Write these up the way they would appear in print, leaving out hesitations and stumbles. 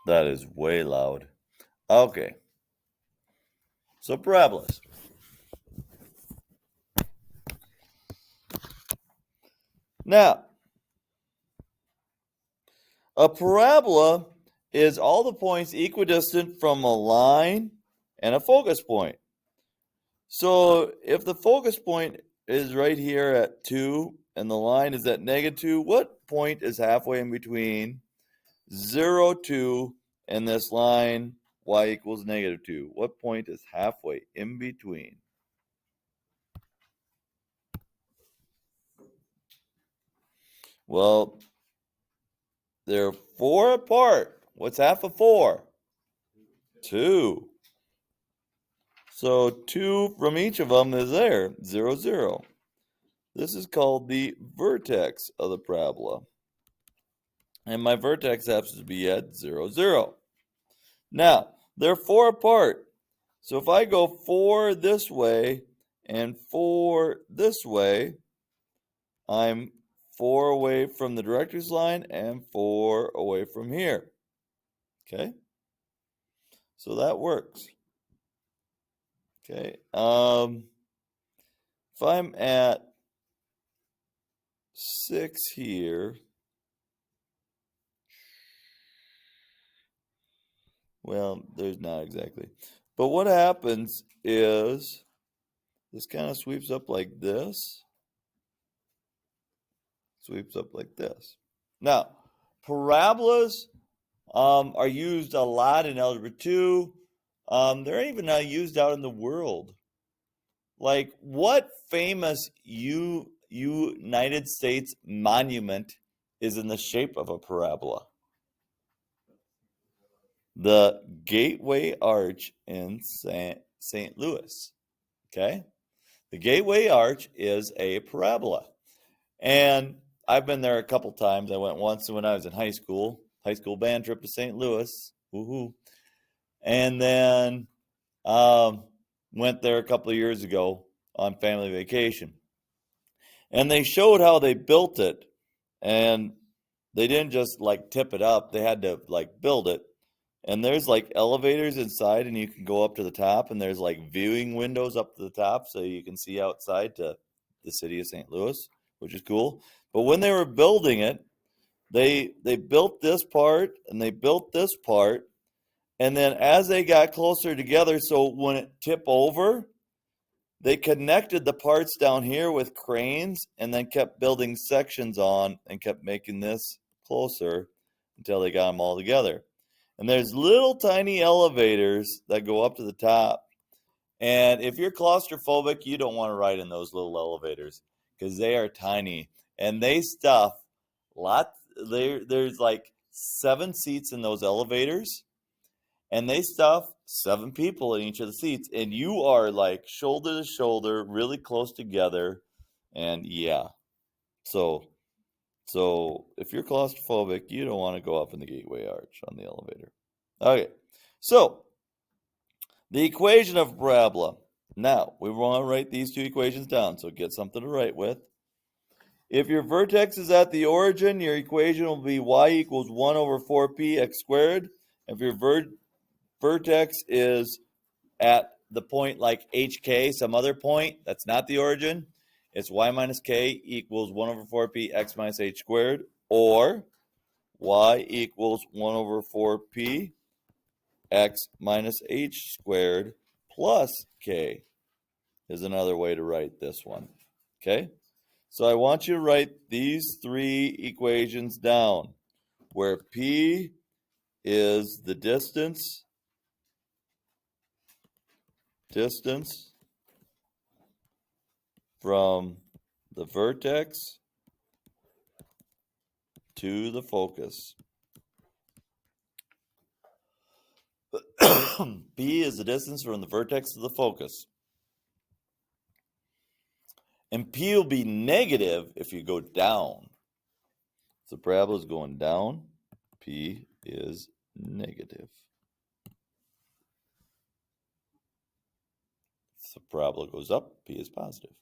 That is way loud. Okay. So parabolas. Now, a parabola is all the points equidistant from a line and a focus point. So if the focus point is right here at 2 and the line is at -2, what point is halfway in between 0, 2, and this line y equals -2? What point is halfway in between? Well, they're 4 apart. What's half of 4? 2. So 2 from each of them is there, 0, 0. This is called the vertex of the parabola. And my vertex happens to be at 0, 0. Now, they're 4 apart. So if I go 4 this way and 4 this way, I'm 4 away from the director's line and 4 away from here. Okay? So that works. Okay. If I'm at 6 here, well, there's not exactly. But what happens is this kind of sweeps up like this. Sweeps up like this. Now, parabolas are used a lot in Algebra 2. They're even not used out in the world. Like, what famous United States monument is in the shape of a parabola? The Gateway Arch in St. Louis. Okay? The Gateway Arch is a parabola. And I've been there a couple times. I went once when I was in high school band trip to St. Louis. Woohoo. And then went there a couple of years ago on family vacation. And they showed how they built it. And they didn't just like tip it up. They had to like build it. And there's like elevators inside and you can go up to the top. And there's like viewing windows up to the top so you can see outside to the city of St. Louis, which is cool. But when they were building it, they built this part and they built this part. And then as they got closer together, so when it tipped over, they connected the parts down here with cranes and then kept building sections on and kept making this closer until they got them all together. And there's little tiny elevators that go up to the top. And if you're claustrophobic, you don't want to ride in those little elevators because they are tiny and they stuff lots. There's like 7 seats in those elevators. And they stuff 7 people in each of the seats. And you are like shoulder to shoulder, really close together. And yeah. So if you're claustrophobic, you don't want to go up in the Gateway Arch on the elevator. Okay. So the equation of a parabola. Now, we want to write these 2 equations down. So get something to write with. If your vertex is at the origin, your equation will be y equals 1 over 4p x squared. If your vertex is at the point like hk, some other point that's not the origin, it's y minus k equals 1 over 4p x minus h squared, or y equals 1 over 4p x minus h squared plus k is another way to write this one. Okay? So I want you to write these 3 equations down, where p is the distance from the vertex to the focus. P is the distance from the vertex to the focus. And P will be negative if you go down. So the parabola is going down. P is negative. If the parabola goes up, P is positive.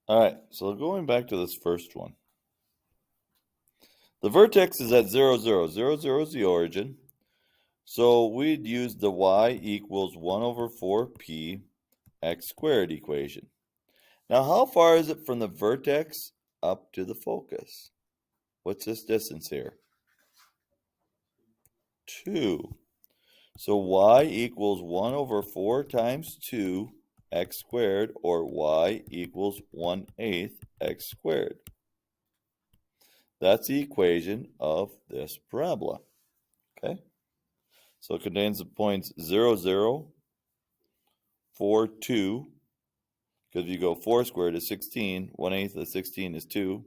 All right, so going back to this first one. The vertex is at 0, 0. 0, 0 is the origin. So we'd use the y equals 1 over 4p x squared equation. Now, how far is it from the vertex up to the focus? What's this distance here? 2. So y equals 1 over 4 times 2 x squared, or y equals 1/8 x squared. That's the equation of this parabola. Okay? So it contains the points 0, 0, 4, 2, because if you go 4 squared is 16, 1/8 of 16 is 2.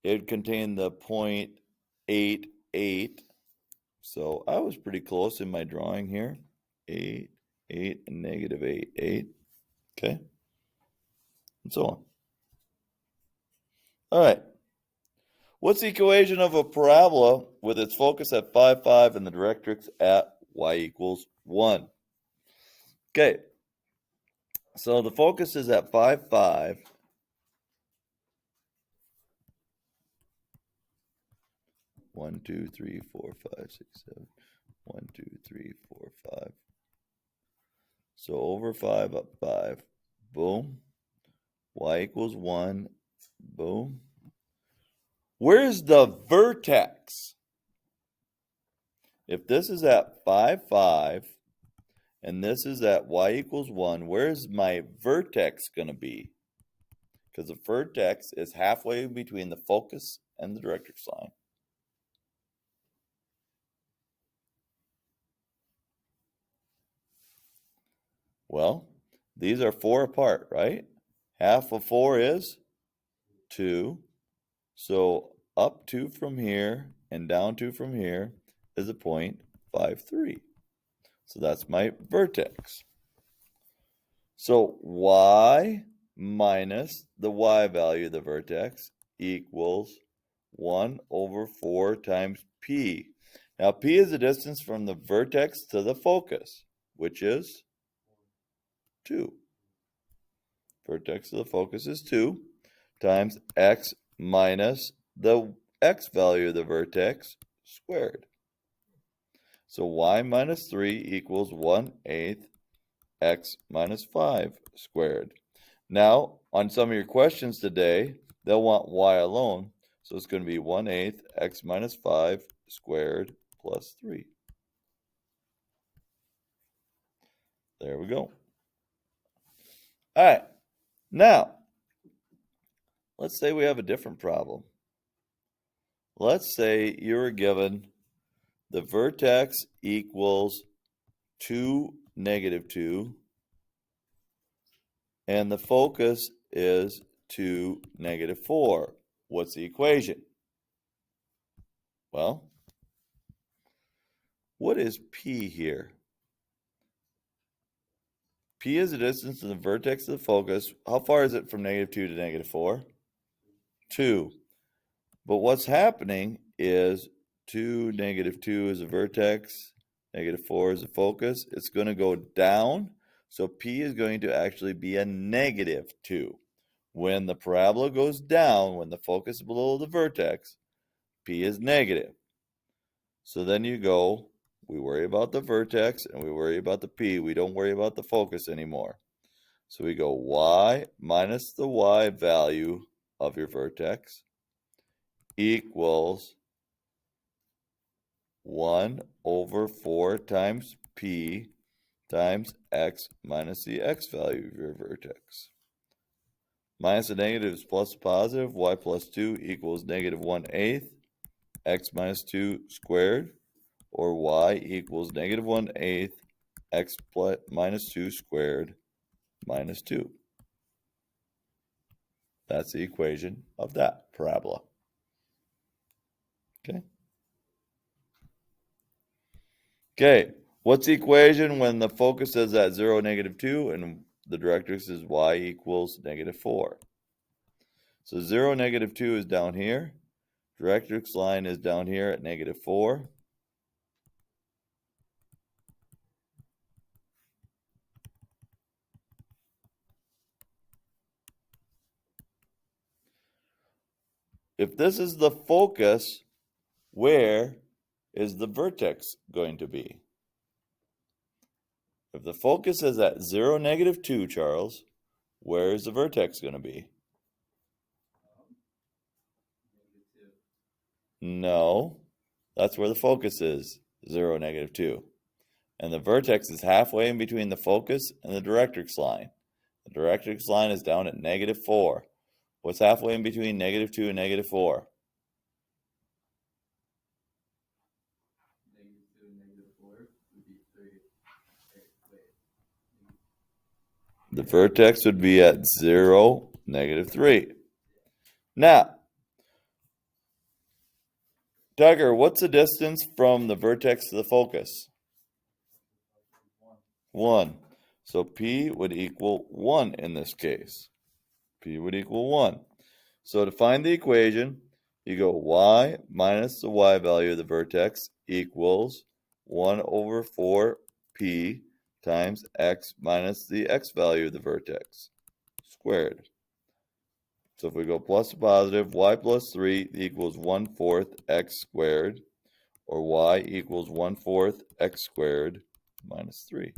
It contained the point 8, 8. So I was pretty close in my drawing here. 8, 8, and negative 8, 8. Okay? And so on. All right. What's the equation of a parabola with its focus at 5, 5 and the directrix at y equals 1? Okay. So the focus is at 5, 5. One, 2, 3, 4, 5, 6, 7. 1, 2, 3, 4, 5. So over 5 up 5. Boom. Y equals 1. Boom. Where's the vertex? If this is at 5, 5, and this is at y equals 1, where's my vertex going to be? Because the vertex is halfway between the focus and the directrix line. Well, these are 4 apart, right? Half of 4 is 2. So up 2 from here and down 2 from here is a point 5, 3. So that's my vertex. So y minus the y value of the vertex equals 1 over 4 times p. Now p is the distance from the vertex to the focus, which is 2. Vertex to the focus is 2 times x minus the x value of the vertex squared. So y minus 3 equals 1/8 x minus 5 squared. Now, on some of your questions today, they'll want y alone. So it's going to be 1/8 x minus 5 squared plus 3. There we go. All right. Now, let's say we have a different problem. Let's say you're given the vertex equals 2, negative 2, and the focus is 2, negative 4. What's the equation? Well, what is p here? P is the distance from the vertex to the focus. How far is it from negative 2 to negative 4? 2. But what's happening is 2, negative 2 is a vertex, negative 4 is a focus. It's going to go down, so P is going to actually be a negative 2. When the parabola goes down, when the focus is below the vertex, P is negative. So then you go, we worry about the vertex and we worry about the P. We don't worry about the focus anymore. So we go y minus the y value of your vertex equals 1 over 4 times p times x minus the x value of your vertex. Minus the negative is plus the positive. Y plus 2 equals negative 1/8 x minus 2 squared, or y equals negative 1/8 x minus 2 squared minus 2. That's the equation of that parabola. Okay, what's the equation when the focus is at 0, negative 2, and the directrix is y equals negative 4? So 0, negative 2 is down here. Directrix line is down here at negative 4. if this is the focus, where is the vertex going to be? If the focus is at 0, -2, Charles, where is the vertex going to be? No, that's where the focus is, 0, -2. And the vertex is halfway in between the focus and the directrix line. The directrix line is down at -4. What's halfway in between -2 and -4? -2 and -4 would be 3. The vertex would be at 0, -3. Now, Tucker, what's the distance from the vertex to the focus? 1. So P would equal 1 in this case. P would equal 1. So to find the equation, you go y minus the y value of the vertex equals 1/4P times x minus the x value of the vertex squared. So if we go plus to positive, y plus 3 equals 1/4 x squared, or y equals 1/4 x squared minus 3.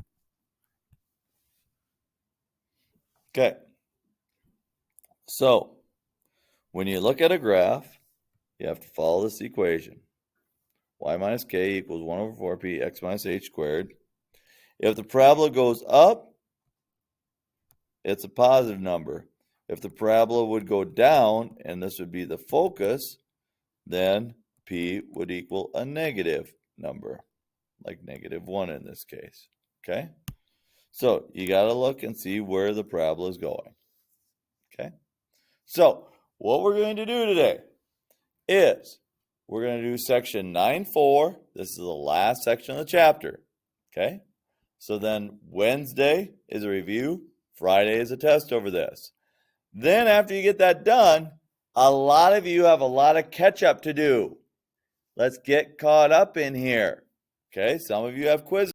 Okay. So when you look at a graph, you have to follow this equation. Y minus k equals 1/4p x minus h squared. If the parabola goes up, it's a positive number. If the parabola would go down, and this would be the focus, then p would equal a negative number, like -1 in this case. Okay? So you got to look and see where the parabola is going. Okay? So what we're going to do today is we're going to do section 9.4. This is the last section of the chapter. Okay? So then Wednesday is a review. Friday is a test over this. Then after you get that done, a lot of you have a lot of catch up to do. Let's get caught up in here. Okay? Some of you have quizzes.